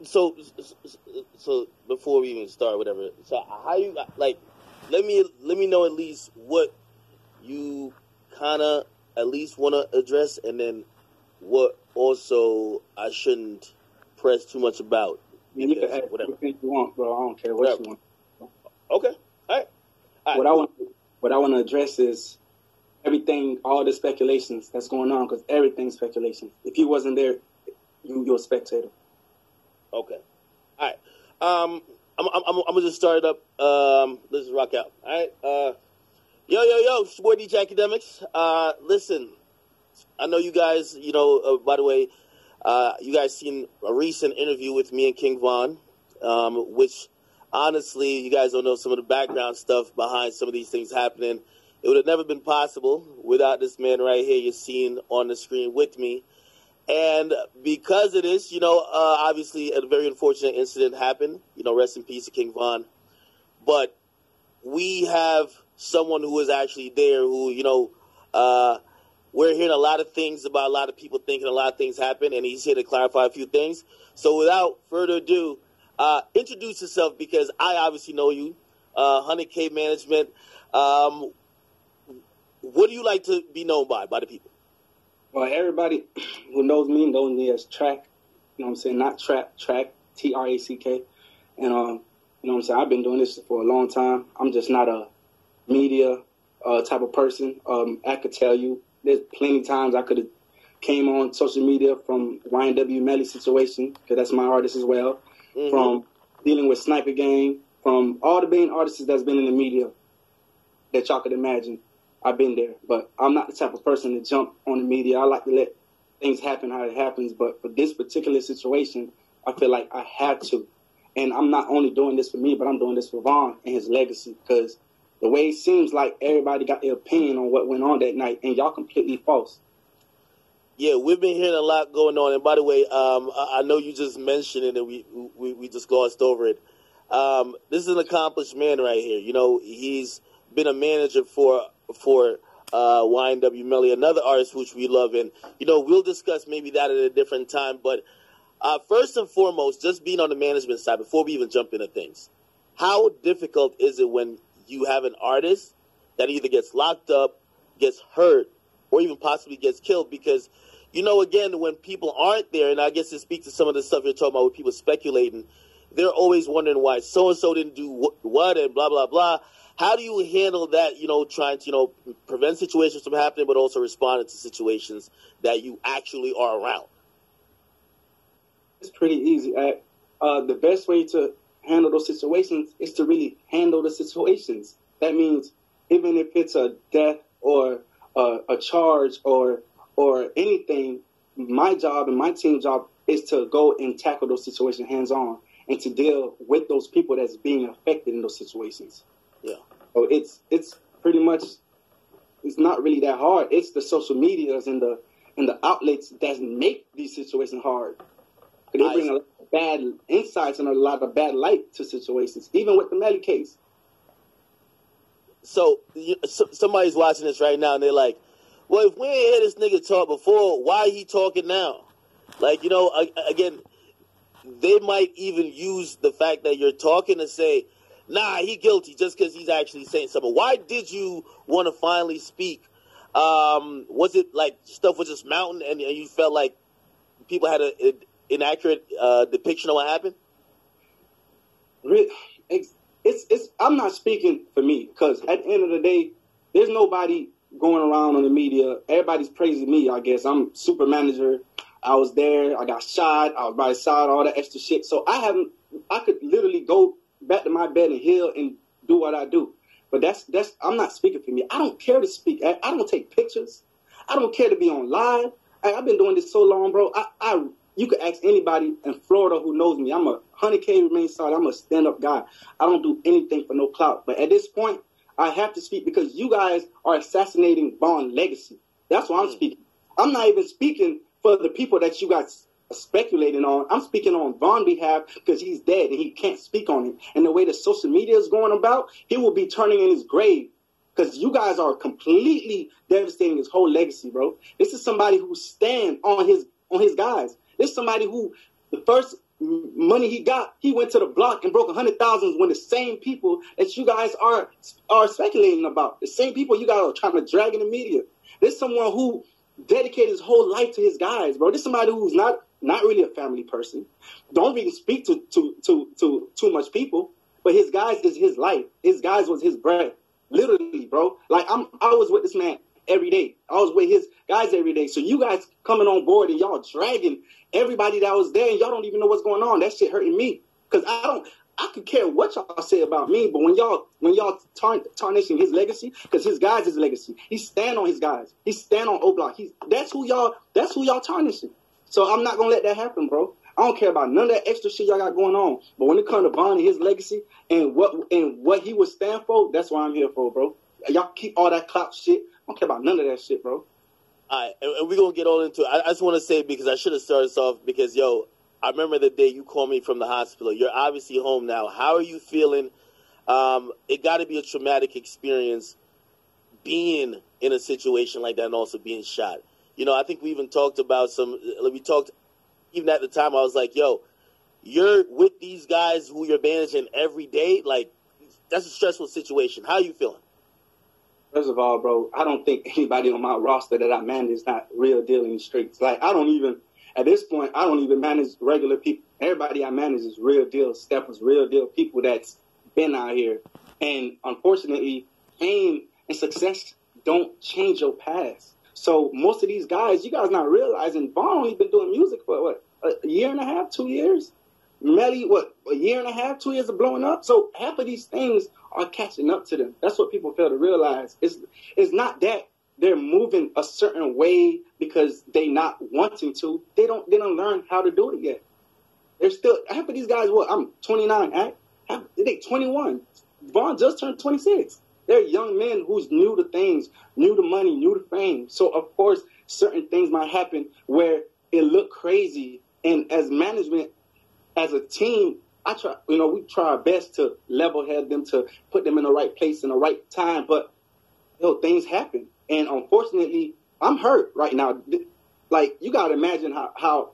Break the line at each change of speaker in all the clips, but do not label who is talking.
So before we even start, whatever. So how you like? Let me know at least what you kind of at least want to address, and then what also I shouldn't press too much about.
You can ask anything you want, bro. I don't care what you want.
Okay. All right.
What I want to address is everything, all the speculations that's going on, because everything's speculation. If you wasn't there, you're a spectator.
Okay. All right. I'm gonna just start it up. Let's just rock out. All right. Yo, it's your boy DJ Academics. Listen, I know you guys. By the way, you guys seen a recent interview with me and King Von, which honestly, you guys don't know some of the background stuff behind some of these things happening. It would have never been possible without this man right here you're seeing on the screen with me. And because of this, obviously a very unfortunate incident happened. Rest in peace to King Von. But we have someone who was actually there who, we're hearing a lot of things about a lot of people thinking a lot of things happen, and he's here to clarify a few things. So without further ado, introduce yourself, because I obviously know you, 100K Management. What do you like to be known by the people?
Well, everybody who knows me as Track. You know what I'm saying? Not Trap, Track, Track. And, you know what I'm saying? I've been doing this for a long time. I'm just not a media type of person. I could tell you there's plenty of times I could have came on social media from YNW Melly situation, because that's my artist as well, from dealing with Sniper Gang, from all the main artists that's been in the media that y'all could imagine. I've been there, but I'm not the type of person to jump on the media. I like to let things happen how it happens, but for this particular situation, I feel like I had to. And I'm not only doing this for me, but I'm doing this for Von and his legacy, because the way it seems like everybody got their opinion on what went on that night, and y'all completely false.
Yeah, we've been hearing a lot going on. And by the way, I know you just mentioned it, and we just glossed over it. This is an accomplished man right here. He's been a manager for YNW Melly, another artist which we love, and we'll discuss maybe that at a different time. But first and foremost, just being on the management side, before we even jump into things, how difficult is it when you have an artist that either gets locked up, gets hurt, or even possibly gets killed? Because again, when people aren't there, and I guess it speaks to some of the stuff you're talking about with people speculating, they're always wondering why so-and-so didn't do what and blah, blah, blah. How do you handle that, trying to, prevent situations from happening, but also responding to situations that you actually are around?
It's pretty easy. The best way to handle those situations is to really handle the situations. That means even if it's a death or a charge or anything, my job and my team's job is to go and tackle those situations hands-on and to deal with those people that's being affected in those situations.
Yeah.
So it's pretty much, it's not really that hard. It's the social medias and the outlets that make these situations hard. They bring a lot of bad insights and a lot of bad light to situations, even with the Melly case.
So somebody's watching this right now and they're like, well, if we ain't heard this nigga talk before, why he talking now? Like, again, they might even use the fact that you're talking to say, nah, he guilty, just because he's actually saying something. Why did you want to finally speak? Was it like stuff was just mounting and you felt like people had an inaccurate depiction of what happened?
I'm not speaking for me, because at the end of the day, there's nobody going around on the media. Everybody's praising me, I guess. I'm super manager. I was there. I got shot. I was by the side, all that extra shit. So I could literally go back to my bed and heal and do what I do. But I'm not speaking for me. I don't care to speak. I don't take pictures. I don't care to be on live. I've been doing this so long, bro. You could ask anybody in Florida who knows me. I'm a 100K remain solid. I'm a stand-up guy. I don't do anything for no clout. But at this point, I have to speak because you guys are assassinating Von's legacy. That's why I'm speaking. I'm not even speaking for the people that you guys are speculating on. I'm speaking on Von's behalf because he's dead and he can't speak on it. And the way the social media is going about, he will be turning in his grave because you guys are completely devastating his whole legacy, bro. This is somebody who stand on his guys. This is somebody who the first money he got, he went to the block and broke 100,000 when the same people that you guys are speculating about, the same people you guys are trying to drag in the media. There's someone who dedicated his whole life to his guys, bro. There's somebody who's not really a family person. Don't really speak to too much people, but his guys is his life. His guys was his bread. Literally, bro. Like I was with this man every day. I was with his guys every day. So you guys coming on board and y'all dragging everybody that was there and y'all don't even know what's going on. That shit hurting me. Cause I could care what y'all say about me, but when y'all tarnishing his legacy, because his guys is legacy. He stand on his guys. He stand on O-Block. That's who y'all tarnishing. So I'm not gonna let that happen, bro. I don't care about none of that extra shit y'all got going on. But when it comes to Von and his legacy and what he would stand for, that's what I'm here for, bro. Y'all keep all that clout shit. I don't care about none of that shit, bro.
All right, and we're going to get all into it. I just want to say, because I should have started this off, because, yo, I remember the day you called me from the hospital. You're obviously home now. How are you feeling? It got to be a traumatic experience being in a situation like that and also being shot. You know, I think we even talked about even at the time, I was like, yo, you're with these guys who you're managing every day. Like, that's a stressful situation. How are you feeling?
First of all, bro, I don't think anybody on my roster that I manage is not real deal in the streets. Like, at this point, I don't even manage regular people. Everybody I manage is real deal steppers, real deal people that's been out here. And unfortunately, fame and success don't change your past. So most of these guys, you guys not realizing, Von only been doing music for a year and a half, 2 years? Melly, a year and a half, 2 years of blowing up? So half of these things are catching up to them. That's what people fail to realize. It's not that they're moving a certain way because they not wanting to. They don't learn how to do it yet. They're still, half of these guys, I'm 29, they 21. Von just turned 26. They're young men who's new to things, new to money, new to fame. So, of course, certain things might happen where it look crazy. And as management, as a team, we try our best to level head them, to put them in the right place in the right time. But, things happen. And unfortunately, I'm hurt right now. Like, you got to imagine how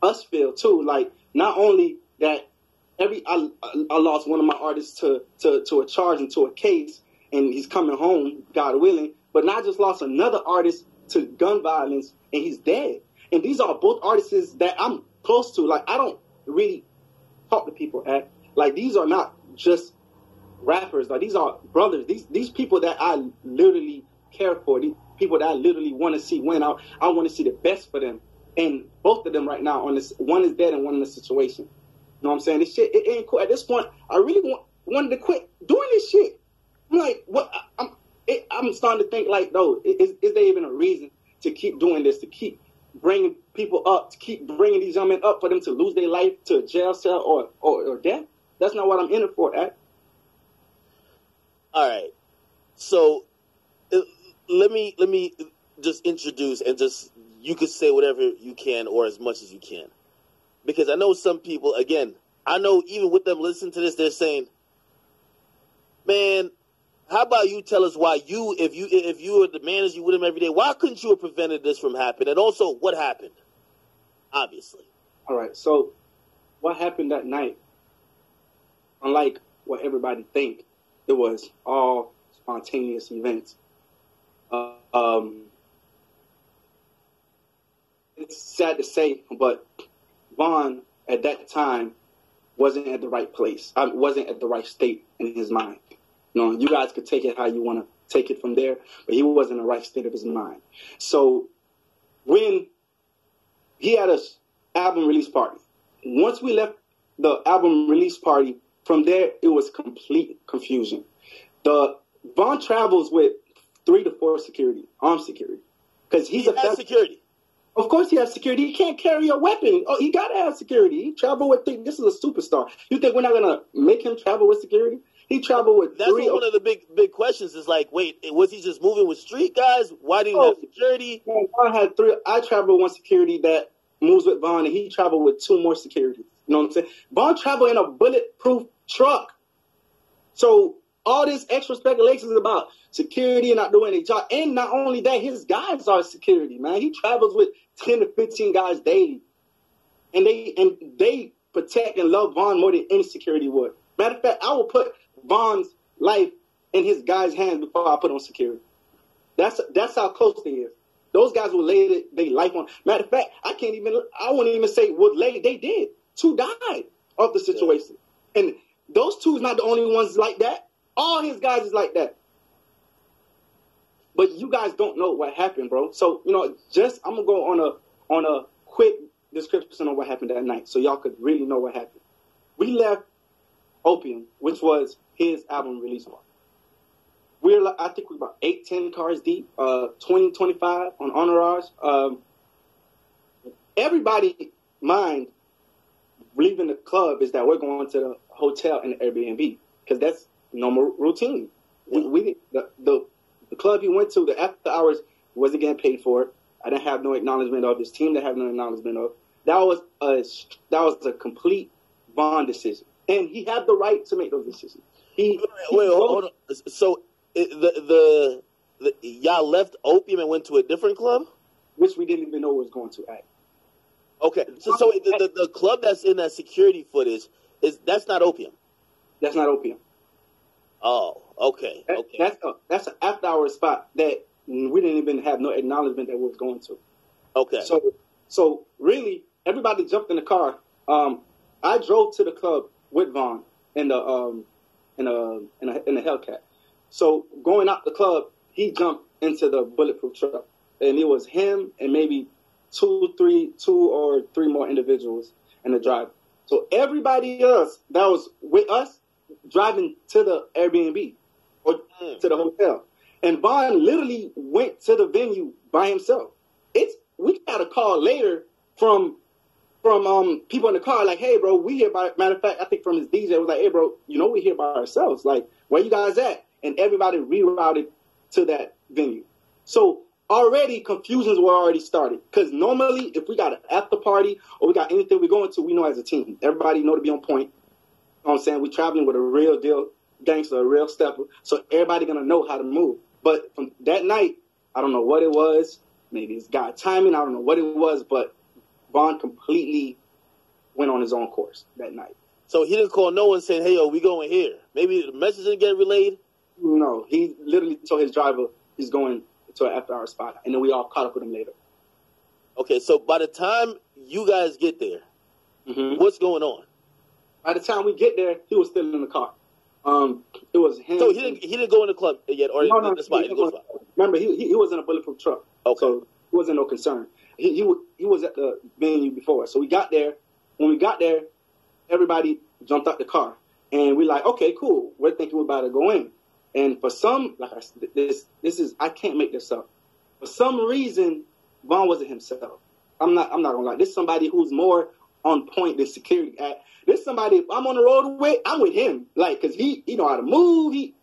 us feel, too. Like, not only that I lost one of my artists to a charge and to a case, and he's coming home, God willing. But now I just lost another artist to gun violence, and he's dead. And these are both artists that I'm close to. Like, I don't really talk to people like, these are not just rappers. Like, these are brothers. These people that I literally care for. These people that I literally want to see win. I want to see the best for them. And both of them right now, one is dead and one in the situation. You know what I'm saying? This shit, it ain't cool. At this point, I really wanted to quit doing this shit. I'm like, what? I'm starting to think like, no, is there even a reason to keep doing this, to keep bringing people up, to keep bringing these young men up for them to lose their life to a jail cell or death? That's not what I'm in it for, All
right. So let me just introduce, and just, you could say whatever you can or as much as you can. Because I know some people, again, I know even with them listening to this, they're saying, man, how about you tell us why if you were the manager with him every day, why couldn't you have prevented this from happening? And also, what happened? Obviously.
All right. So what happened that night, unlike what everybody think, it was all spontaneous events. It's sad to say, but Von at that time wasn't at the right place. I wasn't at the right state in his mind. You guys could take it how you want to take it from there, but he wasn't in the right state of his mind. So when he had an album release party, once we left the album release party, from there, it was complete confusion. Von travels with 3 to 4 security, armed security. Because he
has security.
Of course he has security. He can't carry a weapon. Oh, he got to have security. He travel with, this is a superstar. You think we're not going to make him travel with security? He traveled with
That's one of the big questions is like, wait, was he just moving with street guys? Why didn't he have security?
Von had 3. I traveled with 1 security that moves with Von, and he traveled with 2 more security. You know what I'm saying? Von traveled in a bulletproof truck. So all this extra speculation is about security and not doing a job. And not only that, his guys are security, man. He travels with 10 to 15 guys daily. And they protect and love Von more than any security would. Matter of fact, I will put Von's life in his guys' hands before I put on security. That's how close they is. Those guys will lay their life on. Matter of fact, I wouldn't even say would lay. They did. 2 died of the situation. Yeah. And those 2 is not the only ones like that. All his guys is like that. But you guys don't know what happened, bro. So, I'm going to go on a quick description of what happened that night so y'all could really know what happened. We left Opium, which was his album release party. I think we're about 8-10 cars deep, 20-25 on Entourage. Everybody mind leaving the club is that we're going to the hotel and the Airbnb because that's normal routine. The club he went to, the after hours, wasn't getting paid for. I didn't have no acknowledgement of. His team didn't have no acknowledgement of. That was a complete Von decision, and he had the right to make those decisions. Wait,
hold on. So y'all left Opium and went to a different club,
which we didn't even know was going to act.
Okay, so the club that's in that security footage that's not Opium. That's not Opium. Oh, okay.
That's an after hours spot that we didn't even have no acknowledgement that we was going to.
Okay.
So really, everybody jumped in the car. I drove to the club with Von in the Hellcat. So going out the club, he jumped into the bulletproof truck, and it was him and maybe two or three more individuals in the drive. So everybody else that was with us driving to the Airbnb or to the hotel, and Von literally went to the venue by himself. We got a call later from people in the car, like, hey, bro, we here by, matter of fact, I think from his DJ, was like, hey, bro, we here by ourselves. Like, where you guys at? And everybody rerouted to that venue. So already confusions were already started. Because normally, if we got an after party or we got anything we're going to, we know as a team. Everybody know to be on point. You know what I'm saying? We're traveling with a real deal gangster, a real stepper. So everybody going to know how to move. But from that night, I don't know what it was. Maybe it's God timing. I don't know what it was, but Von completely went on his own course that night.
So he didn't call no one saying, hey, yo, we going here. Maybe the message didn't get relayed?
No, he literally told his driver he's going to an after-hour spot, and then we all caught up with him later.
Okay, so by the time you guys get there, what's going on?
By the time we get there, he was still in the car. It was him.
So he didn't go in the club yet, or the spot?
Remember, he was in a bulletproof truck.
Okay.
So it wasn't no concern. He was at the venue before. So we got there. When we got there, everybody jumped out the car. And we're like, okay, cool. We're thinking we're about to go in. And for some, like I said, this is, I can't make this up. For some reason, Von wasn't himself. I'm not gonna lie. This is somebody who's more on point than security at. This is somebody, if I'm on the road with, I'm with him. Like, cause he know how to move. He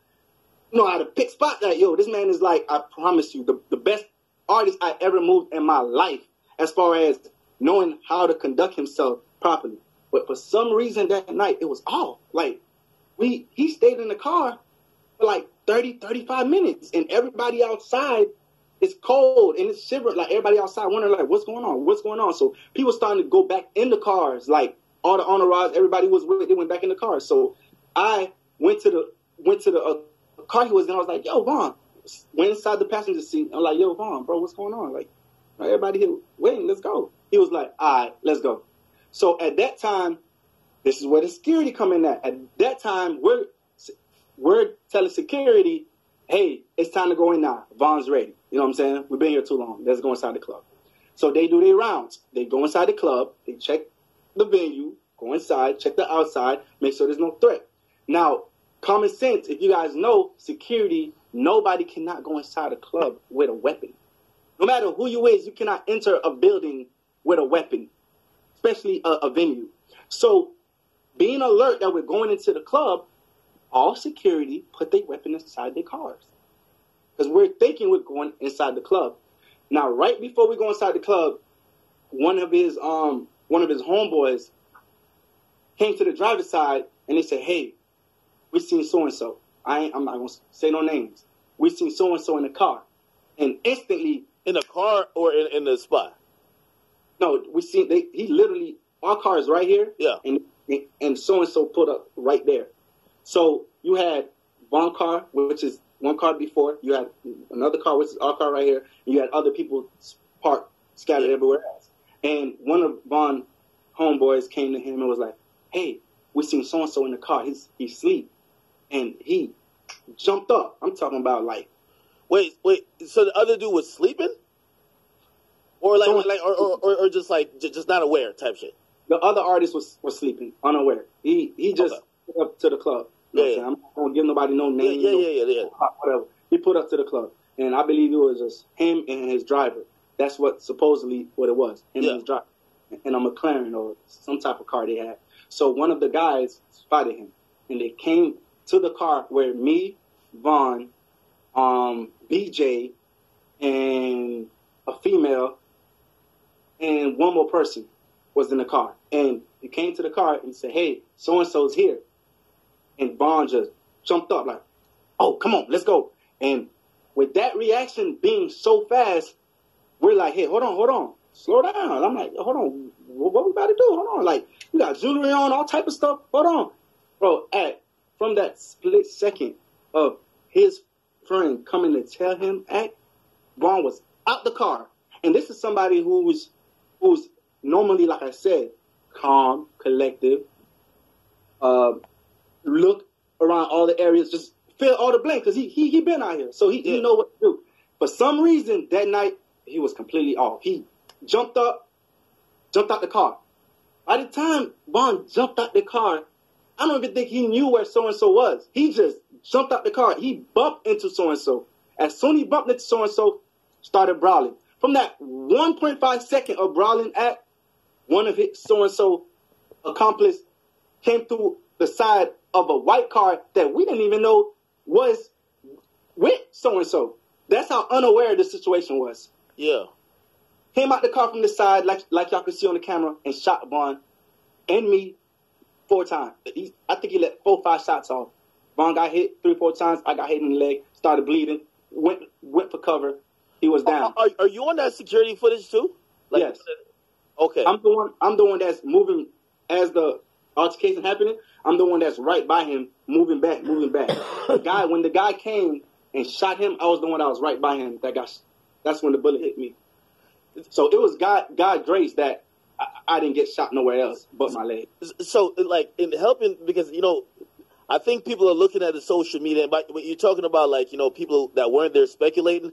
know how to pick spots. Like, yo, this man is like, I promise you, the best artist I ever moved in my life as far as knowing how to conduct himself properly. But for some reason that night, it was off. Like, he stayed in the car for like 30, 35 minutes, and everybody outside is cold and it's shivering. Like, everybody outside wondering, like, what's going on? What's going on? So people starting to go back in the cars. Like, all the entourage, everybody was with it, they went back in the car. So I went to the car he was in. I was like, yo, Von. Went inside the passenger seat. I'm like, yo, Von, bro, what's going on? Like, everybody here waiting, let's go. He was like, all right, let's go. So at that time, this is where the security come in at. At that time, we're telling security, hey, it's time to go in now. Von's ready. You know what I'm saying? We've been here too long. Let's go inside the club. So they do their rounds. They go inside the club. They check the venue, go inside, check the outside, make sure there's no threat. Now, common sense, if you guys know, security, nobody cannot go inside a club with a weapon. No matter who you is, you cannot enter a building with a weapon, especially a venue. So being alert that we're going into the club, all security put their weapon inside their cars. Because we're thinking we're going inside the club. Now, right before we go inside the club, one of his homeboys came to the driver's side and they said, hey, we seen so-and-so. I'm not going to say no names. We seen so-and-so in the car. And instantly...
In the car or in the spot?
No, we seen... He literally... Our car is right here.
Yeah.
And and so-and-so pulled up right there. So you had one car, which is one car before. You had another car, which is our car right here. And you had other people parked, scattered everywhere else. And one of Von homeboys came to him and was like, hey, we seen so-and-so in the car. He's asleep. And he jumped up. I'm talking about like...
Wait. So the other dude was sleeping? Or or just not aware type shit?
The other artist was sleeping, unaware. He just put up to the club. You know what I'm saying? I'm not going to give nobody no name.
Yeah.
Whatever. He put up to the club. And I believe it was just him and his driver. That's what supposedly what it was. Him and his driver. And a McLaren or some type of car they had. So one of the guys spotted him. And they came to the car where me, Vaughn, BJ, and a female, and one more person was in the car. And he came to the car and said, hey, so-and-so's here. And Vaughn just jumped up like, oh, come on, let's go. And with that reaction being so fast, we're like, hey, hold on, slow down. I'm like, hold on, what we about to do? Hold on. Like, you got jewelry on, all type of stuff. Hold on. Bro, from that split second of his friend coming to tell him, Vaughn was out the car. And this is somebody who's normally, like I said, calm, collective, look around all the areas, just fill all the blank, because he been out here, so he know what to do. For some reason, that night, he was completely off. He jumped out the car. By the time Vaughn jumped out the car, I don't even think he knew where so-and-so was. He just jumped out the car. He bumped into so-and-so. As soon as he bumped into so-and-so, started brawling. From that 1.5 second of brawling one of his so-and-so accomplice came through the side of a white car that we didn't even know was with so-and-so. That's how unaware the situation was.
Yeah.
Came out the car from the side, like y'all can see on the camera, and shot Vaughn and me 4 times. I think he let 4 or 5 shots off. Vaughn got hit 3 or 4 times. I got hit in the leg, started bleeding, went for cover. He was down.
Are you on that security footage too? Like,
yes.
Okay.
I'm the one that's moving as the altercation happening. I'm the one that's right by him, moving back. When the guy came and shot him, I was the one that was right by him. That's when the bullet hit me. So it was God grace that I didn't get shot nowhere else but my leg.
So, like, in helping, because, I think people are looking at the social media, and you're talking about, like, people that weren't there speculating.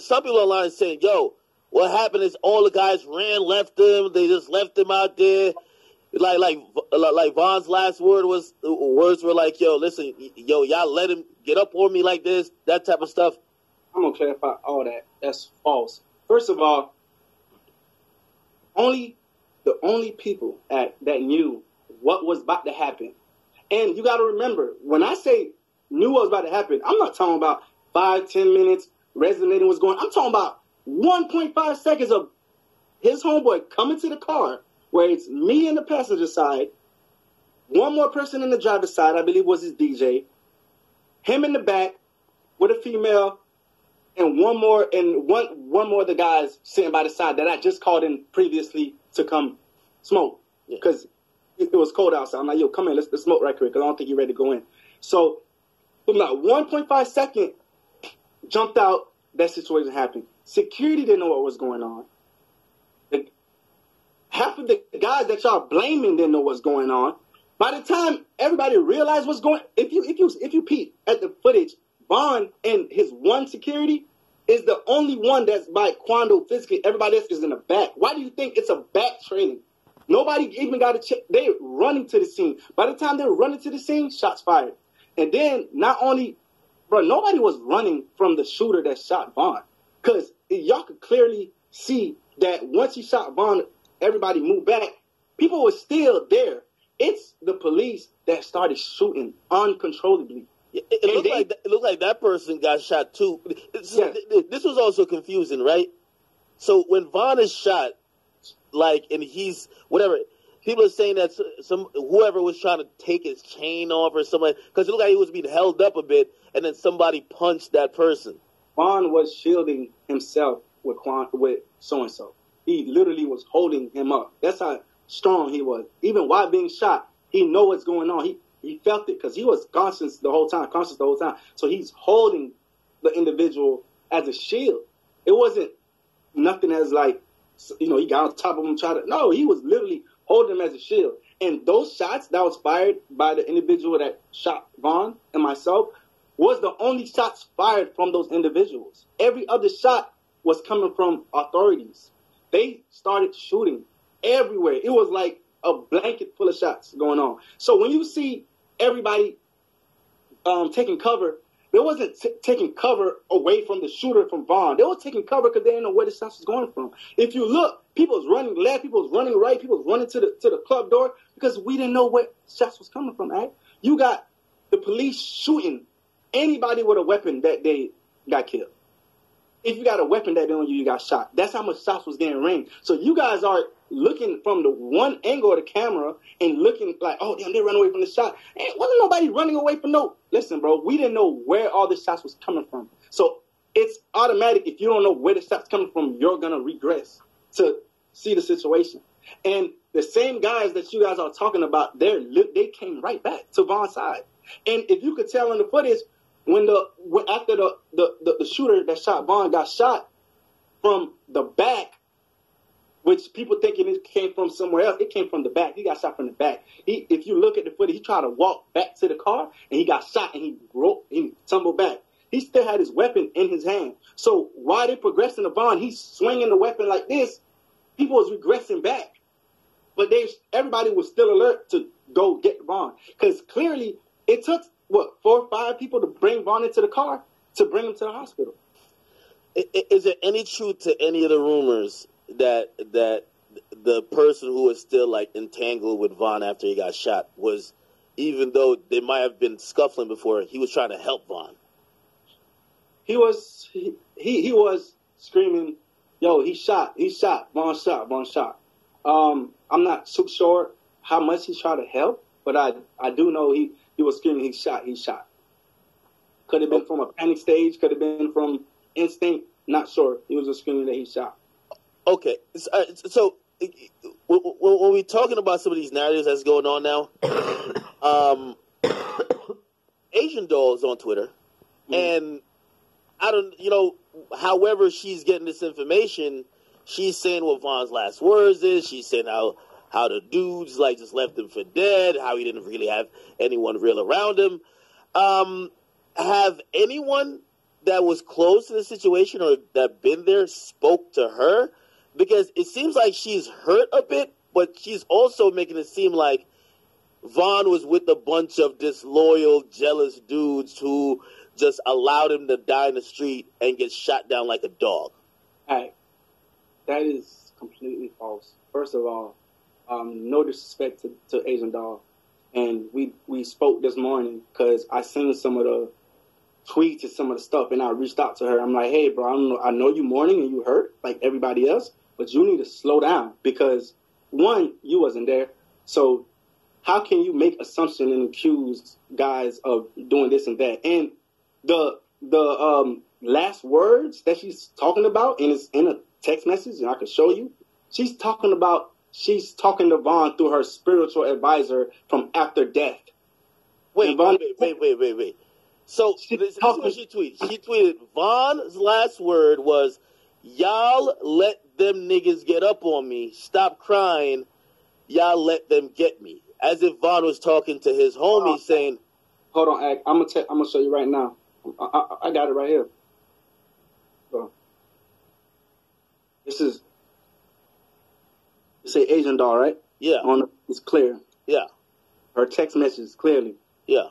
Some people online saying, yo, what happened is all the guys left them. They just left them out there. Like Vaughn's last words were like, yo, listen, y'all let him get up on me like this, that type of stuff.
I'm going to clarify all that. That's false. First of all, the only people that knew what was about to happen. And you got to remember, when I say knew what was about to happen, I'm not talking about 5-10 minutes resonating what's going on. I'm talking about 1.5 seconds of his homeboy coming to the car where it's me in the passenger side, one more person in the driver's side, I believe was his DJ, him in the back with a female, and one more of the guys sitting by the side that I just called in previously to come smoke because it was cold outside. I'm like, yo, come in, let's smoke right quick because I don't think you're ready to go in. So from that 1.5 second jumped out, that situation happened. Security didn't know what was going on. Half of the guys that y'all blaming didn't know what's going on. By the time everybody realized what's going, if you peep at the footage, Vaughn and his one security is the only one that's by Quando physically. Everybody else is in the back. Why do you think it's a back trailing? Nobody even got to check. They're running to the scene. By the time they're running to the scene, shots fired. And then not only, nobody was running from the shooter that shot Vaughn. Because y'all could clearly see that once he shot Vaughn, everybody moved back. People were still there. It's the police that started shooting uncontrollably.
It looked like that person got shot too. This was also confusing, right? So when Vaughn is shot, and he's whatever, people are saying that whoever was trying to take his chain off or something, because it looked like he was being held up a bit, and then somebody punched that person.
Vaughn was shielding himself with so-and-so. He literally was holding him up. That's how strong he was. Even while being shot, he know what's going on. He felt it because he was conscious the whole time. So he's holding the individual as a shield. It wasn't nothing as like, he got on top of him, no, he was literally holding him as a shield. And those shots that was fired by the individual that shot Vaughn and myself was the only shots fired from those individuals. Every other shot was coming from authorities. They started shooting everywhere. It was like a blanket full of shots going on. So when you see everybody taking cover, they wasn't taking cover away from the shooter from Vaughn. They were taking cover because they didn't know where the shots was going from. If you look, people was running left, people was running right, people was running to the club door because we didn't know where shots was coming from. Right? You got the police shooting anybody with a weapon that day got killed. If you got a weapon that day on you, you got shot. That's how much shots was getting rained. So you guys are looking from the one angle of the camera and looking like, oh, damn, they ran away from the shot. And wasn't nobody running away from no. Listen, bro, we didn't know where all the shots was coming from. So it's automatic. If you don't know where the shots coming from, you're going to regress to see the situation. And the same guys that you guys are talking about, they came right back to Vaughn's side. And if you could tell in the footage, after the shooter that shot Vaughn got shot from the back, which people thinking it came from somewhere else, it came from the back. He got shot from the back. If you look at the footage, he tried to walk back to the car, and he got shot, and he tumbled back. He still had his weapon in his hand. So while they progressing the Vaughn, he's swinging the weapon like this. People was regressing back. But everybody was still alert to go get Vaughn. Because clearly, it took, 4 or 5 people to bring Vaughn into the car to bring him to the hospital.
Is there any truth to any of the rumors that the person who was still like entangled with Vaughn after he got shot was, even though they might have been scuffling before, he was trying to help Vaughn?
He was screaming, "Yo, Vaughn shot." I'm not so sure how much he tried to help, but I do know he was screaming, he shot. Could have been from a panic stage, could have been from instinct, not sure. He was just screaming that he shot.
Okay, so when we're talking about some of these narratives that's going on now, Asian Doll is on Twitter, and I don't, however she's getting this information, she's saying what Vaughn's last words is. She's saying how the dudes like just left him for dead, how he didn't really have anyone real around him. Have anyone that was close to the situation or that been there spoke to her? Because it seems like she's hurt a bit, but she's also making it seem like Vaughn was with a bunch of disloyal, jealous dudes who just allowed him to die in the street and get shot down like a dog.
Hey, that is completely false. First of all, no disrespect to Asian Doll. And we spoke this morning because I seen some of the tweets and some of the stuff, and I reached out to her. I'm like, hey, bro, I know you mourning and you hurt like everybody else, but you need to slow down because, one, you wasn't there. So how can you make assumption and accuse guys of doing this and that? And the last words that she's talking about, and it's in a text message, and I can show you, she's talking to Vaughn through her spiritual advisor from after death.
Wait. So this is what she tweeted. She tweeted, Vaughn's last word was, y'all let them niggas get up on me. Stop crying. Y'all let them get me. As if Vaughn was talking to his homie saying...
Hold on, Ak. I'm gonna show you right now. I got it right here. So, this is... You say Asian Doll, right?
Yeah.
It's clear.
Yeah.
Her text message clearly.
Yeah.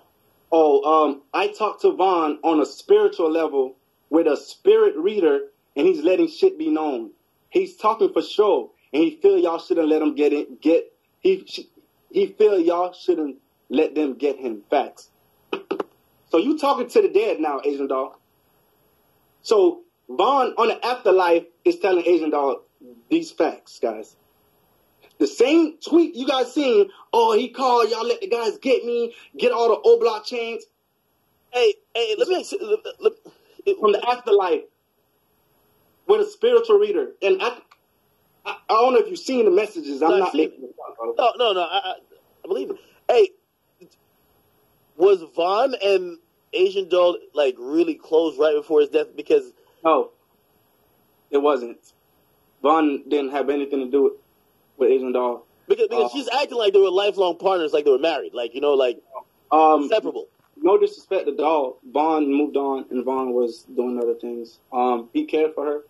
I talked to Vaughn on a spiritual level with a spirit reader, and he's letting shit be known. He's talking for sure, and he feel y'all shouldn't let him he feel y'all shouldn't let them get him. Facts. So you talking to the dead now, Asian Doll. So Vaughn on the afterlife is telling Asian Doll these facts, guys. The same tweet you guys seen, he called, y'all let the guys get me, get all the O-block chains.
Hey, let me
from the afterlife with a spiritual reader. And I don't know if you've seen the messages. I'm not making it up,
bro. No. I believe it. Hey, was Von and Asian Doll like really close right before his death? Because
no, it wasn't. Von didn't have anything to do with Asian Doll.
Because she's acting like they were lifelong partners, like they were married, like inseparable.
No disrespect to Doll. Von moved on, and Von was doing other things. He cared for her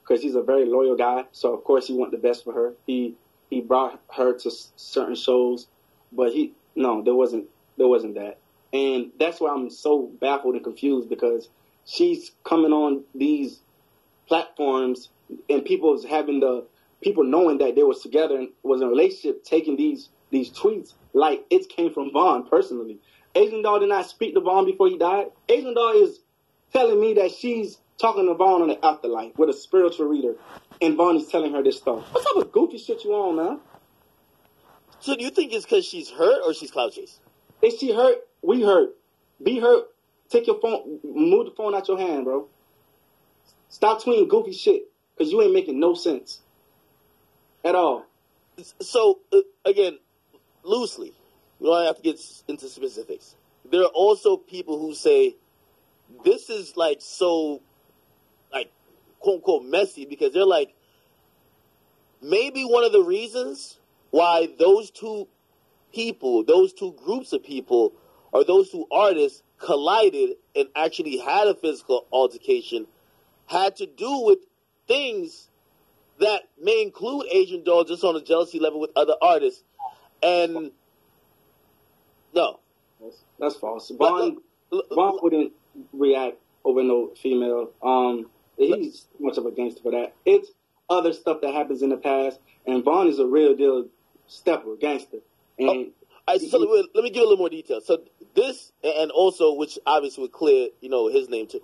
because he's a very loyal guy. So of course he wanted the best for her. He brought her to certain shows, but there wasn't that. And that's why I'm so baffled and confused, because she's coming on these platforms and people knowing that they was together and was in a relationship, taking these tweets like it came from Von personally. Asian Doll did not speak to Von before he died. Asian Doll is telling me that she's talking to Von on the afterlife with a spiritual reader, and Von is telling her this stuff. What type of goofy shit you on, man?
So do you think it's because she's hurt or she's clout chasing?
Is she hurt? We hurt. Be hurt. Take your phone, move the phone out your hand, bro. Stop tweeting goofy shit, because you ain't making no sense at all.
So, again, loosely, we don't have to get into specifics. There are also people who say this is like so, like, quote unquote, messy, because they're like, maybe one of the reasons why those two groups of people, or those two artists collided and actually had a physical altercation, had to do with things that may include Asian Doll just on a jealousy level with other artists. And no.
That's false. Von wouldn't react over no female. He's too much of a gangster for that. It's other stuff that happens in the past, and Von is a real deal stepper, gangster. And
let me give a little more detail. So this, and also, which obviously would clear, his name too.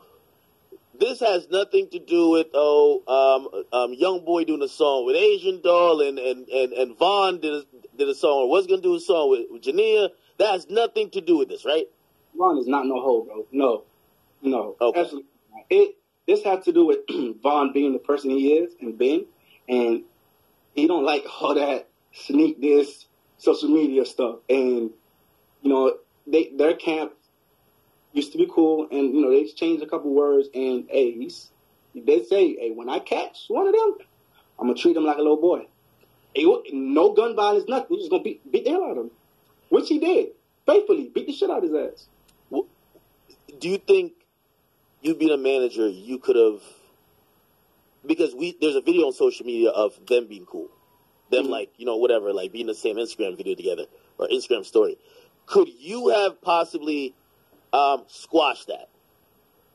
This has nothing to do with Young Boy doing a song with Asian Doll, and Von did a song, or was going to do a song with Jania. That has nothing to do with this, right?
Von is not no hoe, bro. No.
Okay.
Absolutely not. This has to do with Von being the person he is and been, and he don't like all that sneak this social media stuff. And their camp used to be cool, and they changed a couple words. And they say, hey, when I catch one of them, I'm gonna treat him like a little boy. Hey, no gun violence, nothing. We're just gonna beat the hell out of him, which he did faithfully. Beat the shit out of his ass.
Well, do you think you being a manager, you could have? Because there's a video on social media of them being cool, them whatever, like being the same Instagram video together or Instagram story. Could you have possibly squashed that?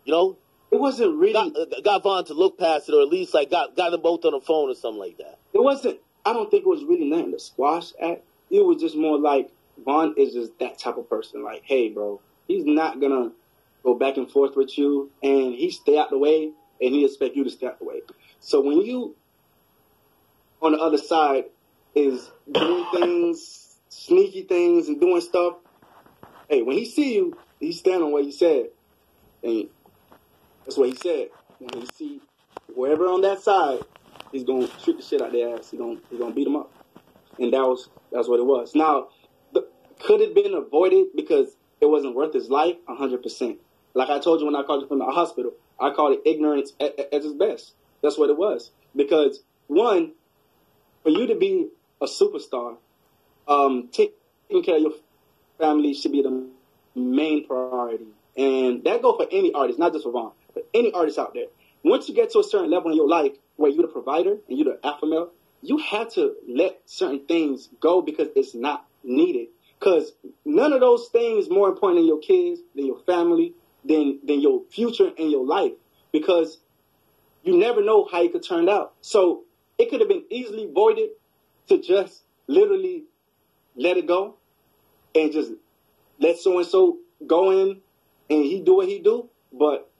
It wasn't really
got Von to look past it, or at least like got them both on the phone or something like that.
It wasn't. I don't think it was really nothing to squash at. It was just more like Von is just that type of person. Like, hey, bro, he's not gonna go back and forth with you, and he stay out the way, and he expect you to stay out the way. So when you on the other side is doing things, sneaky things, and doing stuff, hey, when he see you, he stand on what he said, and that's what he said. When he see whoever on that side, he's gonna treat the shit out their ass. He's gonna beat them up, and that's what it was. Now, could it have been avoided because it wasn't worth his life? 100%. Like I told you when I called you from the hospital, I called it ignorance at its best. That's what it was. Because one, for you to be a superstar, taking care of your family should be the main priority. And that goes for any artist, not just for Von, but any artist out there. Once you get to a certain level in your life where you're the provider and you're the alpha male, you have to let certain things go because it's not needed. Because none of those things is more important than your kids, than your family, than your future and your life. Because you never know how it could turn out. So it could have been easily voided to just literally let it go and just let so-and-so go in and he do what he do. But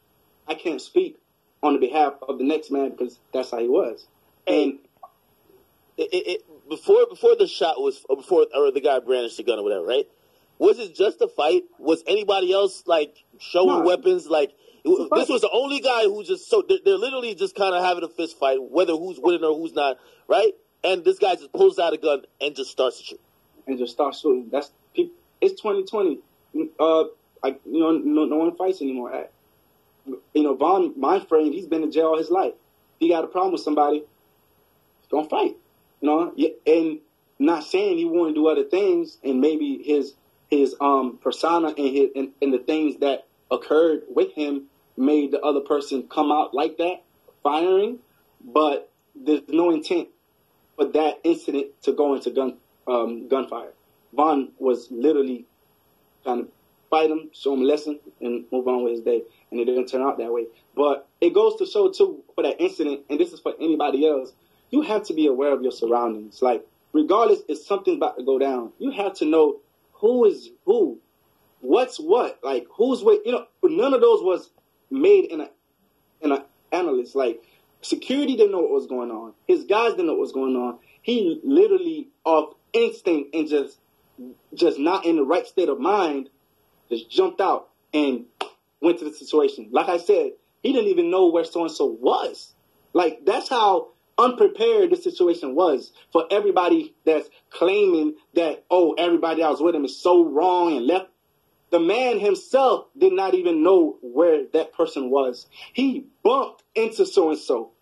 I can't speak on the behalf of the next man because that's how he was. And
before the shot was, or the guy brandished the gun or whatever, right? Was it just a fight? Was anybody else like showing weapons? Like this was the only guy who just they're literally just kind of having a fist fight, whether who's winning or who's not, right? and this guy just pulls out a gun and just starts to shoot.
And just starts shooting. That's people. It's 2020. No one fights anymore. Von, my friend, he's been in jail all his life. He got a problem with somebody, he's gonna fight. And not saying he won't do other things, and maybe his persona and the things that occurred with him made the other person come out like that, firing. But there's no intent for that incident to go into gunfire. Von was literally trying to fight him, show him a lesson, and move on with his day. And it didn't turn out that way. But it goes to show, too, for that incident, and this is for anybody else, you have to be aware of your surroundings. Like, regardless if something's about to go down, you have to know who is who, what's what, like, who's with. None of those was made in an analyst. Like, security didn't know what was going on. His guys didn't know what was going on. He literally, off instinct and just not in the right state of mind, just jumped out and went to the situation. Like I said, he didn't even know where so-and-so was. Like, that's how unprepared the situation was for everybody that's claiming that, everybody that was with him is so wrong and left. The man himself did not even know where that person was. He bumped into so-and-so,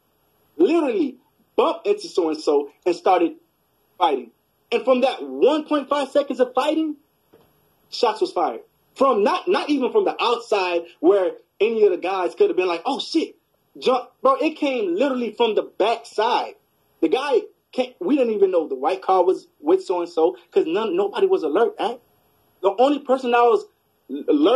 literally bumped into so-and-so and started fighting. And from that 1.5 seconds of fighting, shots was fired. From not even from the outside where any of the guys could have been like, oh shit, jump. Bro, it came literally from the backside. The guy we didn't even know the white car was with so-and-so because nobody was alert. The only person that was alert